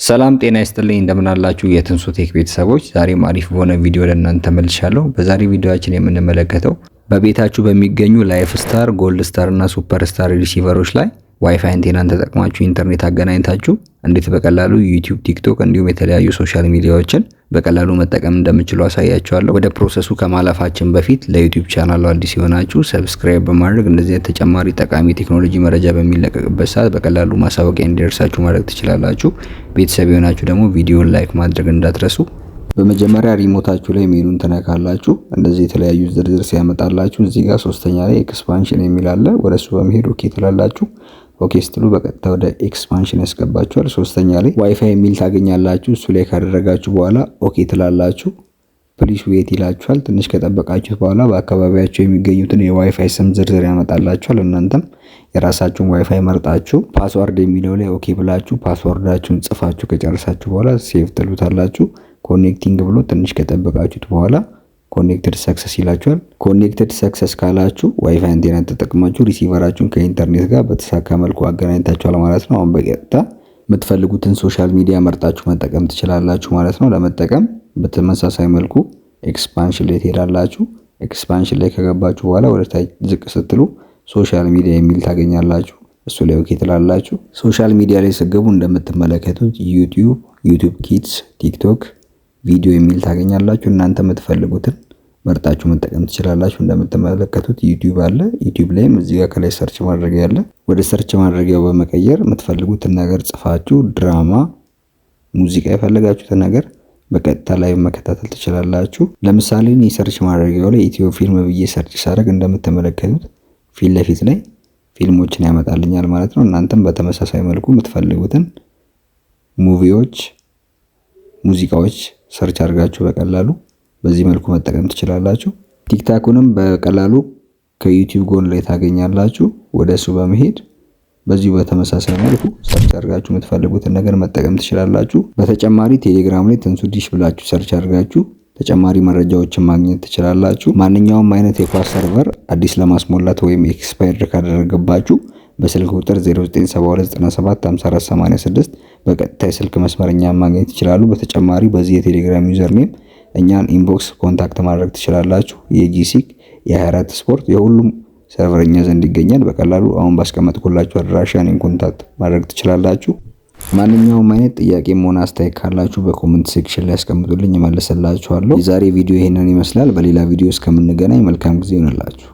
ሰላም ጤና ይስጥልኝ እንደምን አላችሁ የትንሱ ቴክ ቤተሰቦች፣ ዛሬም አሪፍ በሆነ ቪዲዮ ለእናንተ ተመልሻለሁ። በዛሬ ቪዲዮአችን የምንመለከተው በቤታችሁ በሚገኙ ላይፍ ስታር፣ ጎልድ ስታር እና ሱፐር ስታር ሪሲቨሮች ላይ ዋይፋይ አንቴናን ተጠቅማችሁ ኢንተርኔት አገናኝታችሁ እንዴት በቀላሉ ዩቲዩብ፣ ቲክቶክ እንዲሁም የተለያዩ ሶሻል ሚዲያዎችን በቀላሉ መጠቀም እንደምችሉ አሳያችኋለሁ። ወደ ፕሮሰሱ ከማለፋችን በፊት ለዩቲዩብ ቻናሉ አዲስ የሆናችሁ ሰብስክራይብ በማድረግ እንደዚህ ተጨማሪ ጠቃሚ ቴክኖሎጂ መረጃ በሚለቀቅበት ሰዓት በቀላሉ ማሳወቂያ እንዲደርሳችሁ ማድረግ ትችላላችሁ። ቤተሰብ የሆናችሁ ደግሞ ቪዲዮን ላይክ ማድረግ እንዳትረሱ። በመጀመሪያ ሪሞታችሁ ላይ ሜኑን ተነካላችሁ። እንደዚህ የተለያዩ ዝርዝር ሲያመጣላችሁ እዚህ ጋር ሶስተኛ ላይ ኤክስፓንሽን የሚል አለ። ወደሱ በመሄድ ኦኬ ትላላችሁ። ኦኬ ስትሉ በቀጥታ ወደ ኤክስፓንሽን ያስገባችኋል። ሶስተኛ ላይ ዋይፋይ የሚል ታገኛላችሁ። እሱ ላይ ካደረጋችሁ በኋላ ኦኬ ትላላችሁ። ፕሊስ ዌት ይላችኋል። ትንሽ ከጠበቃችሁት በኋላ በአካባቢያችሁ የሚገኙትን የዋይፋይ ስም ዝርዝር ያመጣላችኋል። እናንተም የራሳችሁን ዋይፋይ መርጣችሁ ፓስዋርድ የሚለው ላይ ኦኬ ብላችሁ ፓስዋርዳችሁን ጽፋችሁ ከጨረሳችሁ በኋላ ሴቭ ትሉታላችሁ። ኮኔክቲንግ ብሎ ትንሽ ከጠበቃችሁት በኋላ ኮኔክትድ ሰክሰስ ይላችኋል። ኮኔክትድ ሰክሰስ ካላችሁ ዋይፋይ አንቴና ተጠቅማችሁ ሪሲቨራችሁን ከኢንተርኔት ጋር በተሳካ መልኩ አገናኝታችኋል ማለት ነው። አሁን በቀጥታ የምትፈልጉትን ሶሻል ሚዲያ መርጣችሁ መጠቀም ትችላላችሁ ማለት ነው። ለመጠቀም በተመሳሳይ መልኩ ኤክስፓንሽን ላይ ትሄዳላችሁ። ኤክስፓንሽን ላይ ከገባችሁ በኋላ ወደ ታች ዝቅ ስትሉ ሶሻል ሚዲያ የሚል ታገኛላችሁ። እሱ ላይ ኦኬ ትላላችሁ። ሶሻል ሚዲያ ላይ ስገቡ እንደምትመለከቱት ዩቲዩብ ኪድስ፣ ቲክቶክ ቪዲዮ የሚል ታገኛላችሁ። እናንተ የምትፈልጉትን መርጣችሁ መጠቀም ትችላላችሁ። እንደምትመለከቱት ዩቲዩብ አለ። ዩቲዩብ ላይም እዚህ ጋር ከላይ ሰርች ማድረጊያ አለ። ወደ ሰርች ማድረጊያው በመቀየር የምትፈልጉትን ነገር ጽፋችሁ ድራማ፣ ሙዚቃ የፈለጋችሁትን ነገር በቀጥታ ላይ መከታተል ትችላላችሁ። ለምሳሌ እኔ ሰርች ማድረጊያው ላይ ኢትዮ ፊልም ብዬ ሰርች ሳደርግ እንደምትመለከቱት ፊት ለፊት ላይ ፊልሞችን ያመጣልኛል ማለት ነው። እናንተም በተመሳሳይ መልኩ የምትፈልጉትን ሙቪዎች፣ ሙዚቃዎች ሰርች አድርጋችሁ በቀላሉ በዚህ መልኩ መጠቀም ትችላላችሁ። ቲክታኩንም በቀላሉ ከዩቲዩብ ጎን ላይ ታገኛላችሁ። ወደ እሱ በመሄድ በዚሁ በተመሳሳይ መልኩ ሰርች አድርጋችሁ የምትፈልጉትን ነገር መጠቀም ትችላላችሁ። በተጨማሪ ቴሌግራም ላይ ትንሱ ዲሽ ብላችሁ ሰርች አድርጋችሁ ተጨማሪ መረጃዎችን ማግኘት ትችላላችሁ። ማንኛውም አይነት የኳስ ሰርቨር አዲስ ለማስሞላት ወይም ኤክስፓየርድ ካደረገባችሁ በስልክ ቁጥር 0972975486 በቀጥታ የስልክ መስመርኛ ማግኘት ይችላሉ። በተጨማሪ በዚህ የቴሌግራም ዩዘር ኔም እኛን ኢንቦክስ ኮንታክት ማድረግ ትችላላችሁ። የጂሲክ የ24 ስፖርት የሁሉም ሰርቨርኛ ዘንድ ይገኛል። በቀላሉ አሁን ባስቀመጥኩላችሁ አድራሻ እኔን ኮንታክት ማድረግ ትችላላችሁ። ማንኛውም አይነት ጥያቄም ሆነ አስተያየት ካላችሁ በኮሜንት ሴክሽን ላይ አስቀምጡልኝ፣ እመልስላችኋለሁ። የዛሬ ቪዲዮ ይሄንን ይመስላል። በሌላ ቪዲዮ እስከምንገናኝ መልካም ጊዜ ይሆንላችሁ።